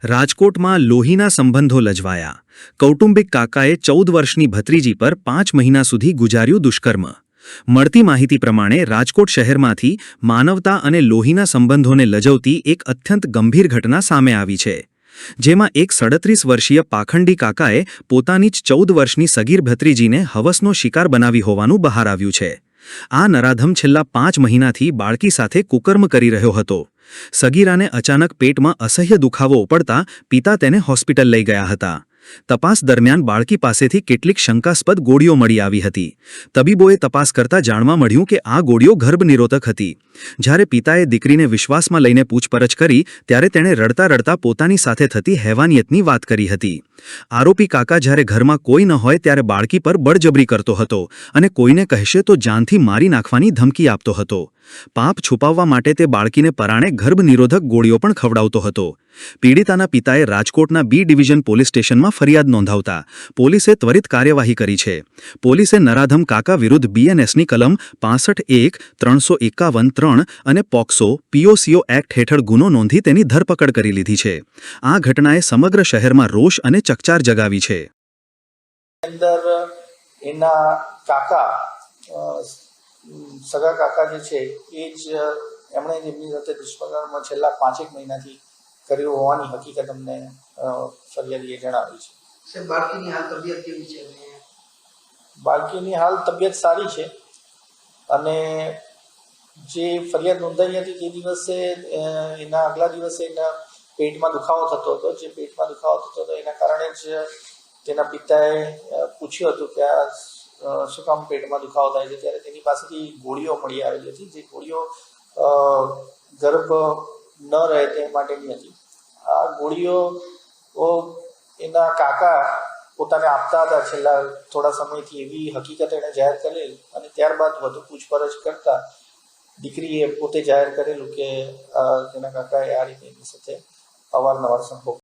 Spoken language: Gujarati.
રાજકોટમાં લોહીના સંબંધો લજવાયા. કૌટુંબિક કાકાએ 14 વર્ષની ભત્રીજી પર 5 મહિના સુધી ગુજાર્યું દુષ્કર્મ. મળતી માહિતી પ્રમાણે રાજકોટ શહેરમાંથી માનવતા અને લોહીના સંબંધોને લજવતી એક અત્યંત ગંભીર ઘટના સામે આવી છે, જેમાં એક 37 વર્ષીય પાખંડી કાકાએ પોતાની જ 14 વર્ષની સગીર ભત્રીજીને હવસનો શિકાર બનાવી હોવાનું બહાર આવ્યું છે. આ નરાધમ છેલ્લા 5 મહિનાથી બાળકી સાથે કુકર્મ કરી રહ્યો હતો. સગીરાને અચાનક પેટમાં અસહ્ય દુખાવો ઉપડતા પિતા તેને હોસ્પિટલ લઈ ગયા હતા. તપાસ દરમિયાન બાળકી પાસેથી કેટલીક શંકાસ્પદ ગોળીઓ મળી આવી હતી. તબીબોએ તપાસ કરતા જાણવા મળ્યું કે આ ગોળીઓ ગર્ભનિરોધક હતી. જ્યારે પિતાએ દીકરીને વિશ્વાસમાં લઈને પૂછપરછ કરી ત્યારે તેણે રડતા રડતા પોતાની સાથે થતી હેવાનિયતની વાત કરી હતી. આરોપી કાકા જ્યારે ઘરમાં કોઈ ન હોય ત્યારે બાળકી પર બળજબરી કરતો હતો અને કોઈને કહેશે તો જાનથી મારી નાખવાની ધમકી આપતો હતો. પાપ છુપાવવા માટે તે બાળકીને પરાણે ગર્ભનિરોધક ગોળીઓ પણ ખવડાવતો હતો. પીડિતાના પિતાએ રાજકોટના બી ડિવિઝન પોલીસ સ્ટેશનમાં ફરિયાદ નોંધાવતા પોલીસે ત્વરિત કાર્યવાહી કરી છે. પોલીસે નરાધમ કાકા વિરુદ્ધ બીએનએસની કલમ 65(1), 351(3) અને પોક્સો પીઓસીઓ એક્ટ હેઠળ ગુનો નોંધી તેની ધરપકડ કરી લીધી છે. આ ઘટનાએ સમગ્ર શહેરમાં રોષ અને ચકચાર જગાવી છે. અંદર એના કાકા સગા કાકા જે છે એ જ એમણે એમની સાથે દુષ્કર્મ છેલ્લા 5 મહિનાથી કર્યું હોવાની હકીકત અમને ફરિયાદીએ જણાવી છે. બાળકીની હાલ તબિયત કેવી છે? બાળકીની હાલ તબિયત સારી છે અને જે ફરિયાદ નોંધાઈ હતી તે દિવસે એના આગલા દિવસે એના પેટમાં દુખાવો થતો હતો. જે પેટમાં દુખાવો થતો હતો એના કારણે જ તેના પિતાએ પૂછ્યું હતું કે આ શું કામ પેટમાં દુખાવો થાય છે, ત્યારે તેની પાસેથી ગોળીઓ મળી આવેલી હતી. જે ગોળીઓ ગર્ભ ન રહે તે માટેની હતી. આ ગોળીઓ એના કાકા પોતાને આપતા હતા છેલ્લા થોડા સમયથી, એવી હકીકત એણે જાહેર કરેલી અને ત્યારબાદ વધુ પૂછપરછ કરતા દીકરીએ પોતે જાહેર કરેલું કે તેના કાકાએ આ રીતે એની સાથે અવારનવાર સંપર્ક